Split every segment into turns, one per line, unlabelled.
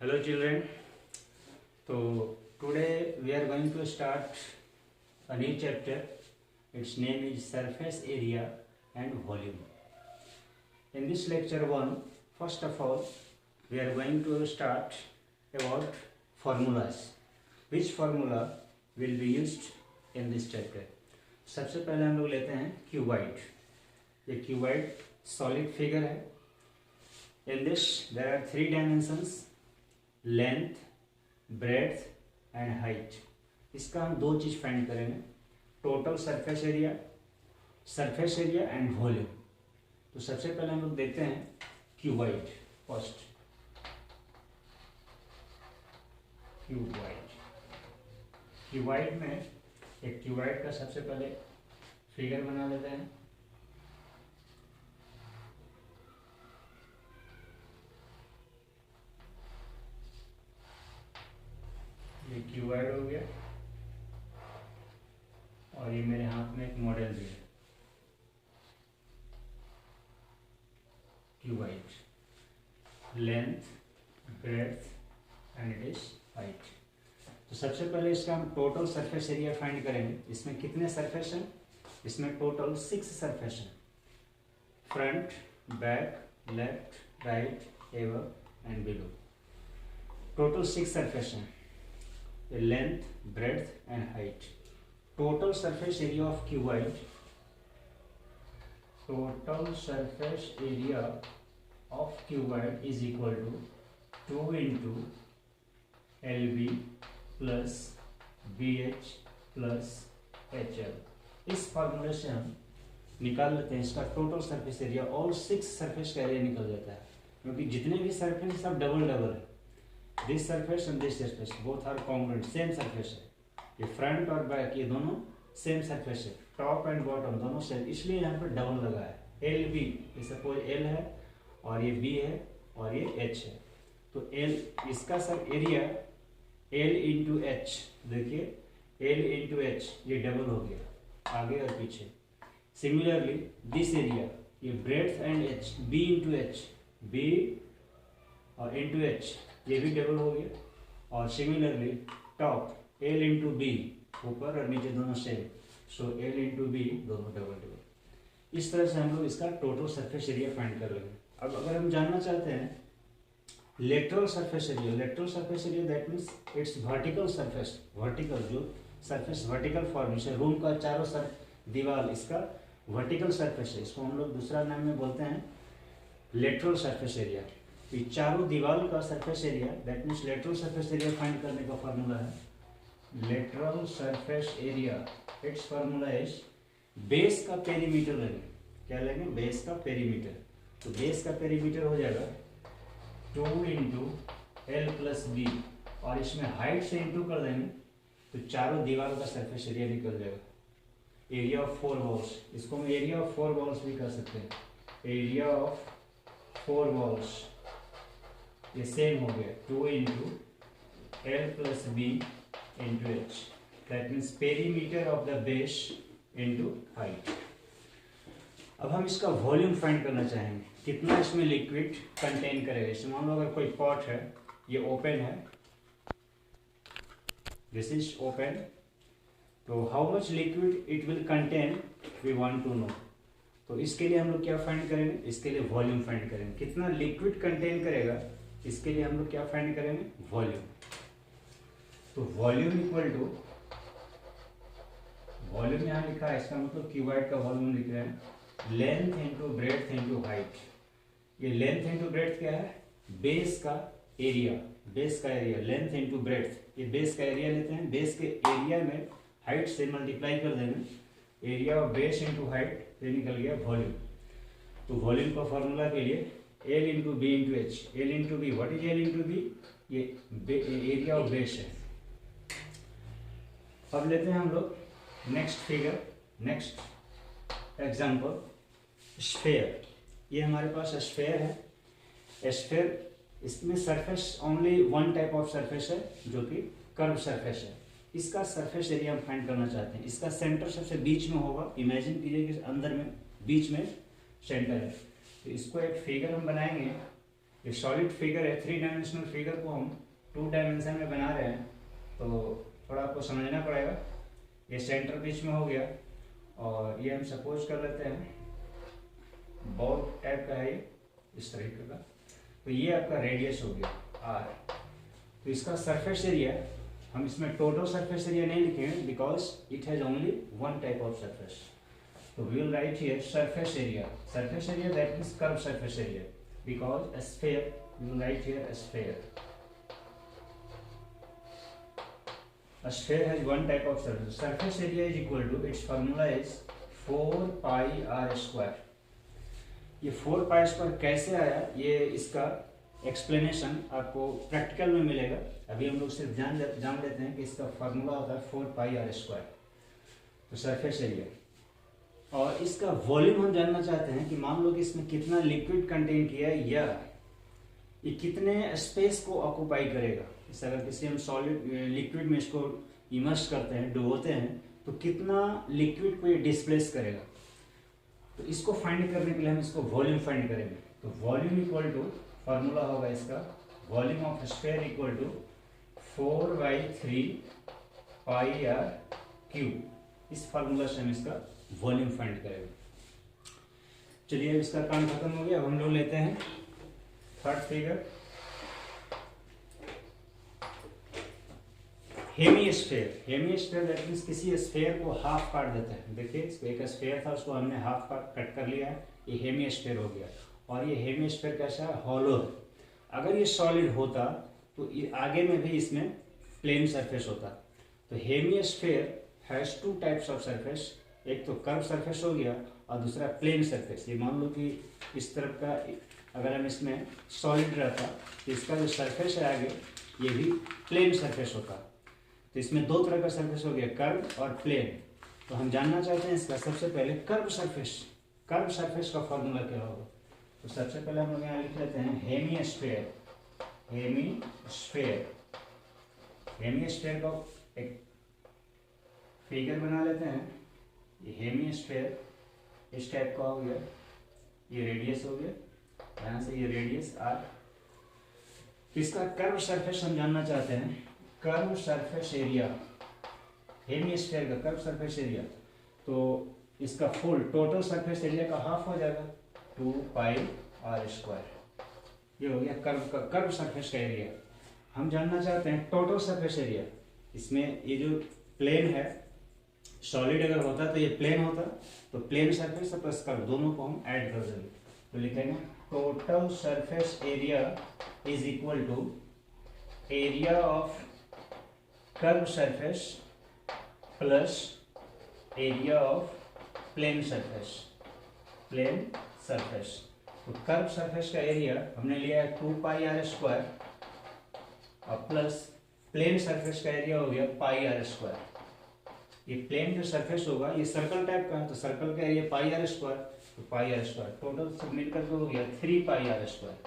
Hello children. So today we are going to start a new chapter. Its name is surface area and volume. In this lecture 1, first of all we are going to start about formulas. Which formula will be used in this chapter? सबसे पहले हम लोग लेते हैं cuboid. ये cuboid solid figure है. In this there are 3 dimensions: length, breadth and height. इसका हम 2 चीज फाइंड करेंगे: total surface area and volume. तो सबसे पहले हम लोग देखते हैं क्यूबाइड. फर्स्ट क्यूबाइड में एक क्यूबाइड का सबसे पहले फिगर बना लेते हैं. ये क्यूबाइड हो गया और ये मेरे हाथ में एक मॉडल भी है. Cuboid, length, breadth and it is height. तो सबसे पहले इसका हम टोटल सरफेस एरिया फाइंड करेंगे. इसमें कितने सरफेस हैं? इसमें टोटल 6 सरफेस हैं. Front, back, left, right, above and below. Total 6 surface हैं. Length, breadth and height. Total surface area of cuboid, total surface area of cuboid is equal to 2 into LB plus BH plus HL. इस फार्मूले से हम निकाल लेते हैं इसका total surface area. All 6 surface का एरिया निकल जाता है, क्योंकि जितने भी सरफेस सब डबल है. This surface and this surface both are congruent, same surface है. ये फ्रंट और बैक ये दोनों सेम सरफेस है. टॉप एंड बॉटम दोनों सेम, इसलिए यहाँ पर डबल लगा है. LB, सपोज L है और ये B है और ये H है. तो L इसका सब एरिया L इंटू H. देखिए L इंटू H ये डबल हो गया आगे और पीछे. सिमिलरली दिस एरिया ये breadth and H, B into H, B और इंटू H ये भी डबल हो गया. और similarly top L into B, ऊपर और नीचे दोनों सेम. सो L इंटू B दोनों डबल. इस तरह से हम लोग इसका टोटल सरफेस एरिया फाइंड कर लेंगे. अब अगर हम जानना चाहते हैं lateral surface area that means it's vertical surface. Vertical जो सरफेस वर्टिकल फॉर्म है. रूम का चारों दीवार इसका वर्टिकल सरफेस है. इसको हम लोग दूसरा नाम में बोलते हैं लेटरल सरफेस एरिया. ये चारों दीवार का surface area that means lateral surface area find करने का फॉर्मूला है lateral surface area. It's formula is base का पेरीमीटर लेंगे. क्या लेंगे? बेस का पेरीमीटर. तो बेस का पेरीमीटर हो जाएगा 2 इंटू L प्लस B, और इसमें हाइट से इंटू कर देंगे तो चारों दीवार का सरफेस एरिया निकल जाएगा. एरिया ऑफ 4 वॉल्स, इसको हम एरिया ऑफ 4 वॉल्स भी कर सकते हैं. एरिया ऑफ 4 वॉल्स ये सेम हो गया 2 into L plus B into H. That means perimeter of the base into height. अब हम इसका वॉल्यूम फाइंड करना चाहेंगे. कितना इसमें लिक्विड कंटेन करेगा. इसमें मान लो अगर कोई पॉट है, ये ओपन है, दिस इज ओपन, तो how much liquid it will contain we want to know. तो इसके लिए हम लोग क्या फाइंड करेंगे? इसके लिए वॉल्यूम फाइंड करेंगे. कितना लिक्विड कंटेन करेगा, इसके लिए हम लोग क्या फाइंड करेंगे? वॉल्यूम. तो वॉल्यूम इक्वल टू, वॉल्यूम यहाँ लिखा है, इसका मतलब क्यूबाइड का वॉल्यूम लिख रहे हैं length into breadth into height. ये लेंथ इंटू ब्रेड्थ क्या है? बेस का एरिया. लेंथ इंटू ब्रेड्थ, ये बेस का एरिया लेते हैं. बेस के एरिया में हाइट से मल्टीप्लाई कर देंगे. Area of base into height, ये निकल गया वॉल्यूम. तो वॉल्यूम का फॉर्मूला के लिए L into B into H. L into B, what is L into B? ये एरिया ऑफ बेस है. अब लेते हैं हम लोग next figure, next example. Sphere. ये हमारे पास स्फेयर है. स्फेयर, इसमें surface only one type of surface है जो कि कर्व सरफेस है. इसका सरफेस एरिया हम फाइंड करना चाहते हैं. इसका सेंटर सबसे बीच में होगा. इमेजिन कीजिए कि अंदर में बीच में सेंटर है. तो इसको एक फिगर हम बनाएंगे. ये सॉलिड फिगर है, 3 डायमेंशनल फिगर को हम 2 डायमेंशन में बना रहे हैं, तो थोड़ा आपको समझना पड़ेगा। ये सेंटर बीच में हो गया, और ये हम सपोज कर लेते हैं बॉल टाइप का है ये, इस तरीके का। तो ये आपका रेडियस हो गया आर। तो इसका सरफेस एरिया, हम इसमें टोटल सरफेस एरिया नहीं लिखेंगे because it has only one type of surface. तो we will write here surface area. Surface area that means curve surface area, because a sphere, we will write here a sphere. A sphere has one type of surface. Surface area is equal to, its formula is 4 pi r square. ये 4 pi square कैसे आया, ये इसका explanation आपको practical में मिलेगा। अभी हम लोग सिर्फ जान लेते हैं कि इसका फार्मूला होता है 4 pi r square। तो सरफेस एरिया, और इसका वॉल्यूम हम जानना चाहते हैं कि मान लो कि इसमें कितना लिक्विड कंटेन किया है, या ये कितने स्पेस को ऑक्यूपाई करेगा। इस अगर किसी हम सॉलिड लिक्विड में इसको इमर्स करते हैं, डुबोते हैं, तो कितना लिक्विड को ये डिस्प्लेस करेगा। तो इसको फाइंड करने के लिए हम इसको वॉल्यूम फाइंड करेंगे। तो वॉल्यूम इक्वल टू, फार्मूला होगा इसका, volume of sphere equal to 4/3 pi r cube. इस फार्मूला से हम इसका वॉल्यूम फाइंड करेंगे। चलिए, अब इसका काम खत्म हो गया। अब हम लोग लेते हैं third figure, hemisphere. Hemisphere that means किसी स्फीयर को हाफ काट देते हैं। देखिए, एक स्फीयर था, उसको हमने हाफ कट कर लिया है, ये हेमीस्फीयर हो गया। और ये हेमीस्फीयर कैसा है, हॉलो है। अगर ये सॉलिड होता तो ये आगे में भी इसमें प्लेन सरफेस होता। तो hemisphere has 2 types of surface, एक तो कर्व सरफेस हो गया और दूसरा प्लेन सरफेस। ये मान लो कि इस तरफ का अगर हम इसमें सॉलिड रहता तो इसका जो सरफेस है आगे, ये भी प्लेन सरफेस होता। तो इसमें 2 तरह का सरफेस हो गया, कर्व और प्लेन। तो हम जानना चाहते हैं इसका सबसे पहले कर्व सरफेस। कर्व सरफेस का फॉर्मूला क्या होगा? तो सबसे पहले हम लोग यहाँ लिख लेते हैं हेमीस्फीयर। हेमीस्फीयर, हेमीस्फीयर का एक फिगर बना लेते हैं। ये हेमीस्फीयर इस टाइप का हो गया, ये रेडियस हो गया, यहाँ से ये रेडियस आर। इसका कर्व सरफेस हम जानना चाहते हैं, कर्व सरफेस एरिया, हेमीस्फीयर का कर्व सरफेस एरिया। तो इसका फुल टोटल सरफेस एरिया का हाफ हो जाएगा, 2 पाई आर स्क्वायर। ये हो गया कर्व का, कर्व सरफेस का एरिया। हम जानना चाहते हैं टोटल सरफेस एरिया। इसमें ये जो प्लेन है, सॉलिड अगर होता तो ये प्लेन होता, तो प्लेन सरफेस प्लस कर्व दोनों को हम ऐड कर देंगे। तो लिखेंगे total surface area is equal to area of curve surface plus area of plane surface. Plane surface, तो कर्व सरफेस का एरिया हमने लिया है 2 पाई आर स्क्वायर, और प्लस प्लेन सरफेस का एरिया हो गया पाई आर स्क्वायर। ये प्लेन जो सरफेस होगा ये सर्कल टाइप का है, तो सर्कल का एरिया पाई आर स्क्वायर, तो पाई आर स्क्वायर टोटल सब मिलकर के हो गया 3 पाई आर स्क्वायर।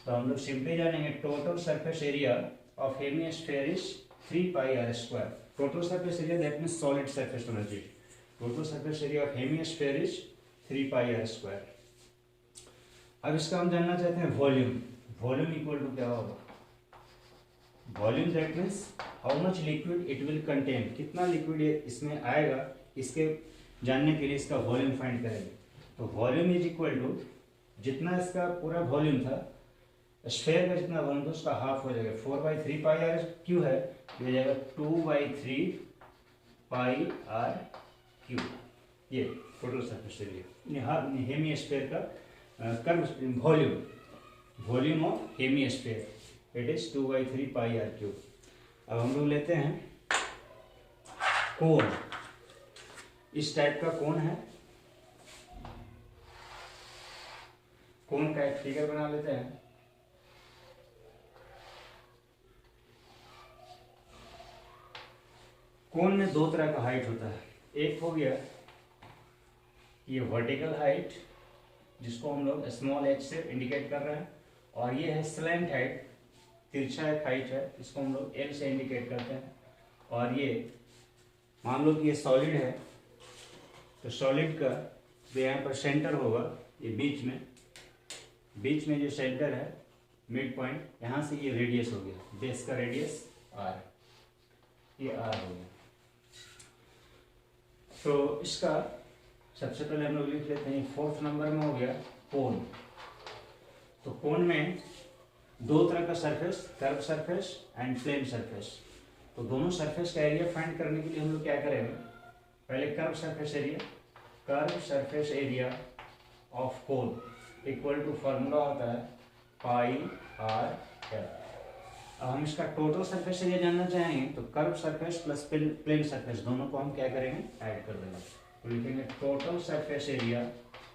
तो हम लोग सिंपली जानेंगे total surface area of hemisphere is 3 pi are square. Total surface area that means solid surface होना चाहिए। Total surface area of hemisphere is 3 pi are square. अब इसका हम जानना चाहते हैं वॉल्यूम। वॉल्यूम इक्वल टू क्या होगा? Volume that means how much liquid it will contain, कितना लिक्विड इसमें आएगा, इसके जानने के लिए इसका वॉल्यूम फाइंड करेंगे। तो वॉल्यूम इज इक्वल टू, जितना इसका पूरा वॉल्यूम था, स्फीयर का जितना वॉल्यूम था उसका हाफ हो जाएगा। 4/3 पाई आर क्यू है, ये हो जाएगा 2/3 पाई आर क्यू। ये टोटल सरफेस एरिया हेमीस्फीयर का curve volume, volume of hemisphere it is 2/3 pi r cube. अब हम लोग लेते हैं कोन। इस टाइप का कोन है, कोन का एक फिगर बना लेते हैं। कोन में 2 तरह का हाइट होता है। एक हो गया ये वर्टिकल हाइट, जिसको हम लोग स्मॉल h से इंडिकेट कर रहे हैं, और ये है स्लैंट हाइट, तिरछा एक हाइट है, इसको हम लोग L से इंडिकेट करते हैं। और ये मान लो कि ये सॉलिड है, तो सॉलिड का जो यहाँ पर सेंटर होगा ये बीच में, बीच में जो सेंटर है मिड पॉइंट, यहाँ से ये रेडियस हो गया, बेस का रेडियस r, ये r हो गया। तो इसका सबसे पहले हम लोग लिख लेते हैं, फोर्थ नंबर में हो गया कोन। तो कोन में दो तरह का surface, curve surface and plane surface. तो दोनों सरफेस का एरिया फाइंड करने के लिए हम लोग क्या करेंगे, पहले curve surface area, curve surface area of cone equal to formula होता है पाई आर एल। अब हम इसका टोटल सरफेस एरिया जानना चाहेंगे तो curve surface plus plane surface दोनों को हम क्या करेंगे, ऐड कर देंगे। तो लिखेंगे total surface area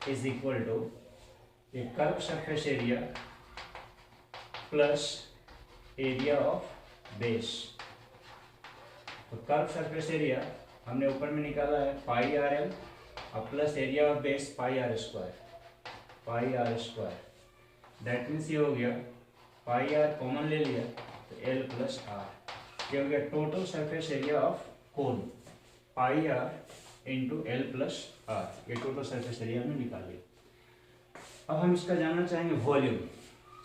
is equal to ये curve surface area plus area of base. तो कर्व सरफेस एरिया हमने ऊपर में निकाला है पाई आर एल और plus area of base pi are square, pi are square. That means ये हो गया पाई आर कॉमन ले लिया तो एल प्लस आर, ये हो गया total surface area of cone, pi are into l plus are. ये टोटल सरफेस एरिया हमने निकाल लिया। अब हम इसका जानना चाहेंगे वॉल्यूम।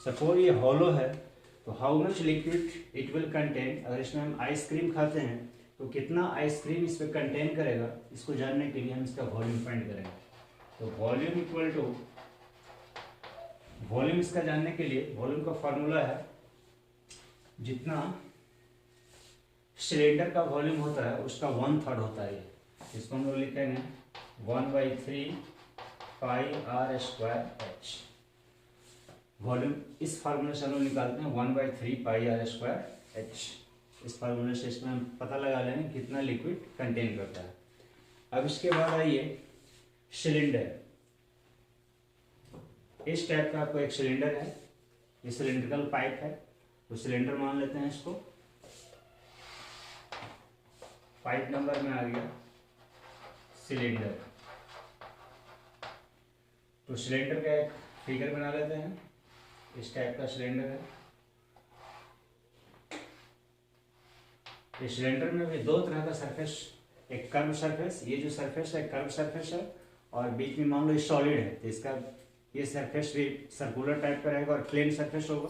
सपोज ये हॉलो है तो how much liquid it will contain. अगर इसमें हम आइसक्रीम खाते हैं तो कितना आइसक्रीम इस पर कंटेन करेगा, इसको जानने के लिए हम इसका वॉल्यूम फाइंड करेंगे। तो वॉल्यूम इक्वल टू, वॉल्यूम इसका जानने के लिए वॉल्यूम का फॉर्मूला है जितना सिलेंडर का वॉल्यूम होता है उसका 1/3 होता है। इसको हम लोग लिखेंगे 1/3 पाई आर स्क्वायर एच। वॉल्यूम इस फार्मूले से हम लोग निकालते हैं 1/3 पाई आर स्क्वायर एच। इस फार्मूले से इसमें हम पता लगा लेंगे कितना लिक्विड कंटेन करता है। अब इसके बाद आइए सिलेंडर। इस टाइप का आपको एक सिलेंडर है, ये सिलेंड्रिकल पाइप है, तो सिलेंडर मान लेते हैं इसको। पाइप नंबर में आ गया सिलेंडर। तो सिलेंडर का एक फिगर बना लेते हैं, इस टाइप का सिलेंडर है। इस सिलेंडर में भी दो तरह का सरफेस, एक कर्व सरफेस, ये जो सरफेस है कर्व सरफेस है, और बीच में मान लो सॉलिड है तो इसका ये सरफेस भी सर्कुलर टाइप का रहेगा और प्लेन सरफेस होगा।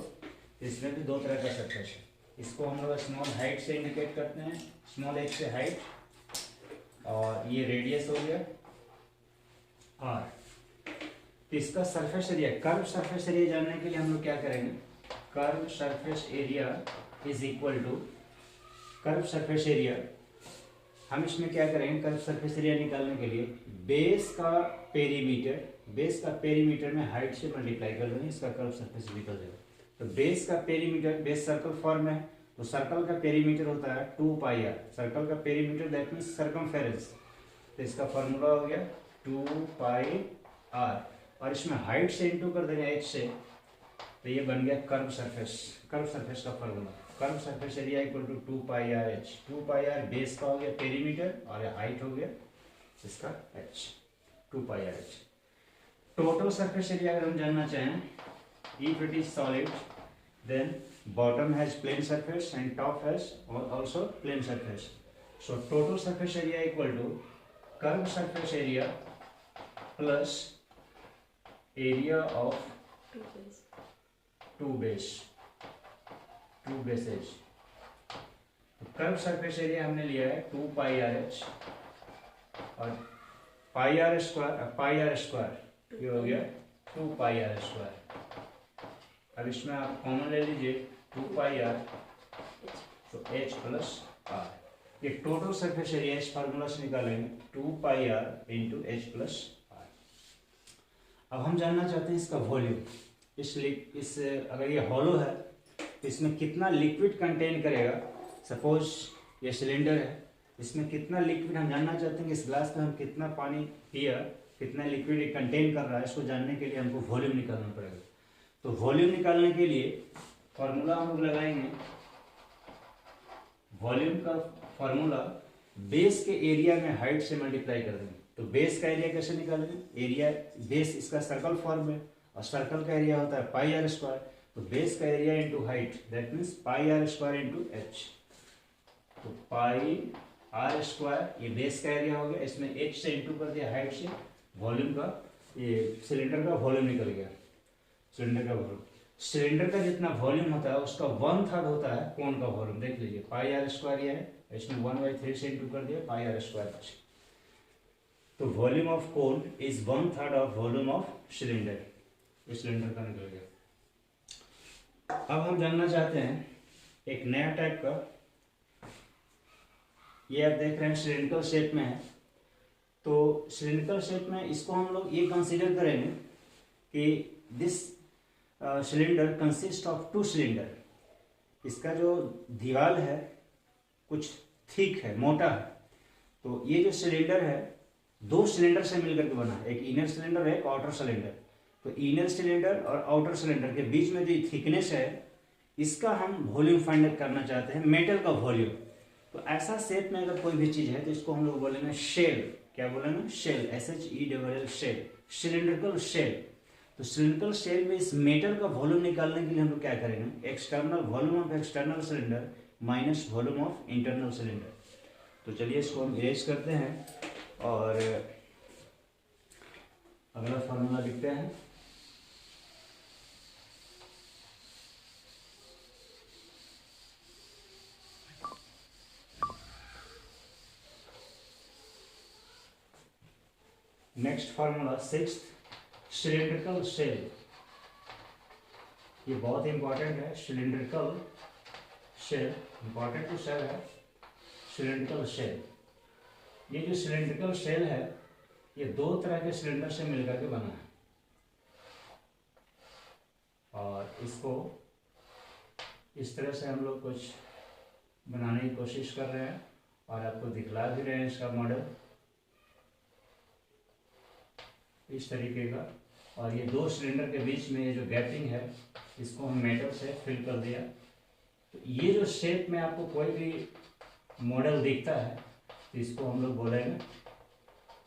इसमें भी दो तरह का सरफेस है। इसको हम लोग स्मॉल हाइट से इंडिकेट करते हैं, स्मॉल h से हाइट, और ये रेडियस हो गया r। तो इसका surface area, curve surface area जानने के लिए हम लोग क्या करेंगे, curve surface area is equal to curve surface area. हम इसमें क्या करेंगे, कर्व सरफेस एरिया निकालने के लिए बेस का पेरीमीटर, बेस का पेरीमीटर में हाइट से मल्टीप्लाई कर देंगे, इसका कर्व सरफेस निकल जाएगा। तो बेस का पेरीमीटर, बेस सर्कल फॉर्म है तो सर्कल का पेरीमीटर होता है 2 पाई आर। सर्कल का पेरीमीटर दैट मीन्स सर्कमफेरेंस। तो इसका फॉर्मूला हो गया 2 पाई आर, और इसमें हाइट से इंटू कर देंगे h से, तो ये बन गया कर्व सरफेस। कर्व सरफेस का formula, curve surface area equal to 2 pi are h. 2 pi r base का हो गया पेरीमीटर और हाइट हो गया इसका h, 2 pi are H. Total surface area अगर हम जानना चाहें, if it is solid then bottom has plane surface and top has also plane surface. So total surface area equal to curved surface area plus area of two bases. Curve surface area हमने लिया है 2 pi R H और पाई are square, ये हो गया 2 pi are square. अब इसमें आप कॉमन ले लीजिए 2 पाई आर, तो h प्लस आर। ये टोटल सरफेस एरिया इस फार्मूला से निकालेंगे 2 pi are into H plus R. अब हम जानना चाहते हैं इसका वॉल्यूम। इस अगर ये हॉलो है तो इसमें कितना लिक्विड कंटेन करेगा। सपोज ये सिलेंडर है, इसमें कितना लिक्विड हम जानना चाहते हैं कि इस ग्लास में हम कितना पानी पिया, कितना लिक्विड कंटेन कर रहा है, इसको जानने के लिए हमको वॉल्यूम निकालना पड़ेगा। तो वॉल्यूम निकालने के लिए फॉर्मूला हम लोग लगाएंगे, वॉल्यूम का फॉर्मूला बेस के एरिया में हाइट से मल्टीप्लाई कर देंगे। तो बेस का एरिया कैसे निकालेंगे, एरिया बेस इसका सर्कल फॉर्म है और सर्कल का एरिया होता है पाई आर स्क्वायर। तो बेस का area into height that means pi are square into h. तो पाई आर स्क्वायर ये बेस का एरिया हो गया, इसमें एच से इंटू कर दिया हाइट से, वॉल्यूम का, ये सिलेंडर का वॉल्यूम निकल गया। सिलेंडर का वॉल्यूम, सिलेंडर का जितना वॉल्यूम होता है उसका 1/3 होता है कोन का वॉल्यूम। देख लीजिए पाई आर स्क्वायर ये है, इसमें 1/3 से इंटू कर दिया पाई आर स्क्वायर। तो volume of cone is 1/3 of volume of cylinder. ये सिलेंडर का निकल गया। अब हम जानना चाहते हैं एक नया टाइप का, ये आप देख रहे हैं सिलेंड्रिकल शेप में है। तो सिलेंड्रिकल शेप में इसको हम लोग ये कंसीडर करेंगे कि this cylinder consist of 2 cylinder. इसका जो दीवार है कुछ थिक है, मोटा है। तो ये जो सिलेंडर है 2 सिलेंडर से मिलकर के बना है, एक इनर सिलेंडर है एक आउटर सिलेंडर। तो इनर सिलेंडर और आउटर सिलेंडर के बीच में जो थिकनेस है इसका हम वॉल्यूम फाइंड करना चाहते हैं, मेटल का वॉल्यूम। तो ऐसा शेप में अगर कोई भी चीज है तो इसको हम लोग बोलेंगे शेल। क्या बोलेंगे? Shell, SHELL, shell, cylindrical shell. तो सिलिंड्रिकल शेल में इस मेटल का वॉल्यूम निकालने के लिए हम लोग क्या करेंगे, external volume of external cylinder minus volume of internal cylinder. तो चलिए इसको हम इरेज करते हैं और अगला फॉर्मूला लिखते हैं। Next formula 6th, cylindrical shell. ये बहुत इंपॉर्टेंट है, सिलिंड्रिकल शेल इंपॉर्टेंट तो शेल है, सिलिंड्रिकल शेल। ये जो सिलिंड्रिकल शेल है ये 2 तरह के सिलेंडर से मिलकर के बना है और इसको इस तरह से हम लोग कुछ बनाने की कोशिश कर रहे हैं और आपको दिखला भी रहे हैं इसका मॉडल इस तरीके का। और ये 2 सिलेंडर के बीच में ये जो गैपिंग है इसको हम मेटल से फिल कर दिया। तो ये जो शेप में आपको कोई भी मॉडल दिखता है तो इसको हम लोग बोलेंगे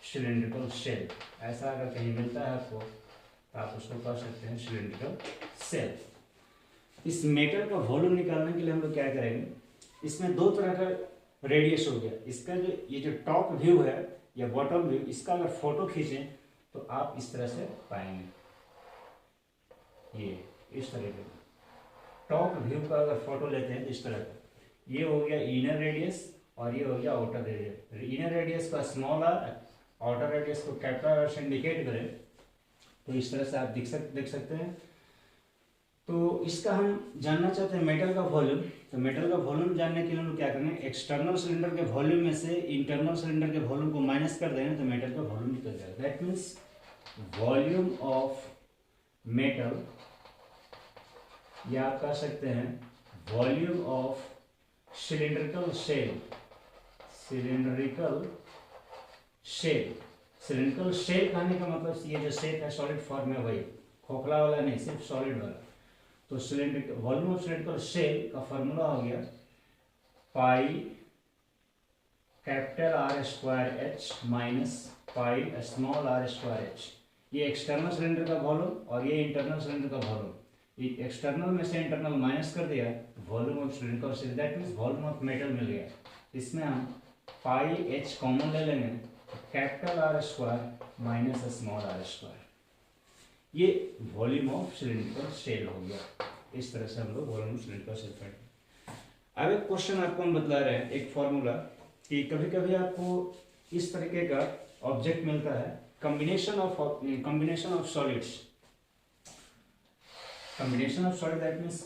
सिलिंड्रिकल शेल। ऐसा अगर कहीं मिलता है आपको तो आप उसको कह सकते हैं सिलिंड्रिकल शेल। इस मेटल का वॉल्यूम निकालने के लिए हम लोग क्या करेंगे, इसमें 2 तरह का रेडियस हो गया। इसका जो ये जो टॉप व्यू है या बॉटम व्यू, इसका अगर फोटो खींचें तो आप इस तरह से पाएंगे, ये इस तरह के टॉप व्यू का अगर फोटो लेते हैं तो इस तरह का, ये हो गया इनर रेडियस और ये हो गया आउटर रेडियस। इनर रेडियस का स्मॉल आर, आउटर रेडियस को कैपिटल आर से इंडिकेट करें तो इस तरह से आप देख सकते हैं। तो इसका हम जानना चाहते हैं मेटल का वॉल्यूम। तो मेटल का वॉल्यूम जानने के लिए हम क्या करेंगे, एक्सटर्नल सिलेंडर के वॉल्यूम में से इंटरनल सिलेंडर के वॉल्यूम को माइनस कर देंगे तो मेटल का वॉल्यूम निकल जाएगा। That means volume of metal, या आप कह सकते हैं volume of cylindrical shell. Cylindrical shell, cylindrical shell कहने का मतलब ये जो शेप है सॉलिड फॉर्म में, वही खोखला वाला नहीं, सिर्फ सॉलिड वाला। तो cylindrical volume of cylindrical shell का फॉर्मूला हो गया pi capital R square H minus pi small R square H. ये एक्सटर्नल सिलेंडर का वॉल्यूम और ये इंटरनल सिलेंडर का वॉल्यूम। ये एक्सटर्नल में से इंटरनल माइनस कर दिया, volume of cylindrical shell, that means volume of metal मिल गया। इसमें हम पाई एच कॉमन ले लेंगे, capital R square minus small R square, ये वॉल्यूम ऑफ सिलिंड्रिकल शेल हो गया। इस तरह से हम लोग volume of cylindrical shell find. अब एक क्वेश्चन आपको हम बतला रहे हैं, एक फॉर्मूला, कि कभी कभी आपको इस तरीके का ऑब्जेक्ट मिलता है, combination of solids. Combination of solid that means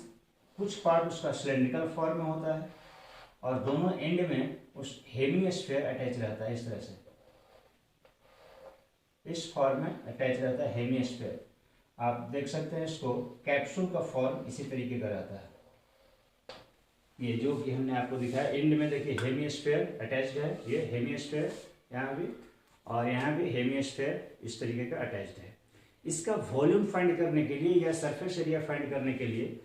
कुछ पार्ट उसका सिलिंड्रिकल फॉर्म में होता है और दोनों एंड में उस हेमिस्फीयर अटैच रहता है। इस तरह से इस फॉर्म में अटैच रहता है हेमिस्फीयर। आप देख सकते हैं इसको, कैप्सूल का फॉर्म इसी तरीके का रहता है। ये जो कि हमने आपको दिखाया एंड में, देखिए हेमिस्फीयर अटैच्ड है, ये हेमिस्फीयर यहाँ भी और यहाँ भी हेमिस्फीयर इस तरीके का अटैच्ड है। इसका वॉल्यूम फाइंड करने के लिए या सरफेस एरिया फाइंड करने के लिए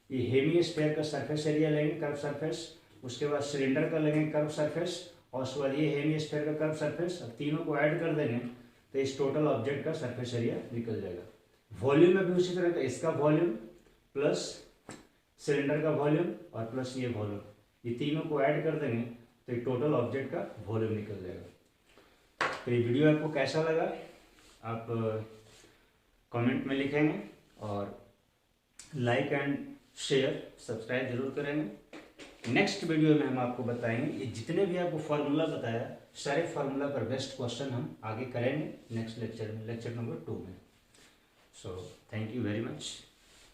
ये हेमिस्फीयर का सरफेस एरिया लेंगे, कर्व सरफेस, उसके बाद सिलेंडर का लेंगे कर्व सरफेस, और उसके बाद ये हेमिस्फीयर का कर्व सरफेस, अब तीनों को ऐड कर देंगे तो इस टोटल ऑब्जेक्ट का सरफेस एरिया निकल जाएगा। वॉल्यूम में भी उसी तरह का, इसका वॉल्यूम प्लस सिलेंडर का वॉल्यूम और प्लस ये वॉल्यूम, ये तीनों को ऐड कर देंगे तो ये टोटल ऑब्जेक्ट का वॉल्यूम निकल जाएगा। तो ये वीडियो आपको कैसा लगा आप कमेंट में लिखेंगे और लाइक एंड शेयर सब्सक्राइब जरूर करेंगे। नेक्स्ट वीडियो में हम आपको बताएंगे ये जितने भी आपको फार्मूला बताया सारे फार्मूला पर बेस्ट क्वेश्चन हम आगे करेंगे नेक्स्ट लेक्चर में, लेक्चर नंबर 2 में। So thank you very much.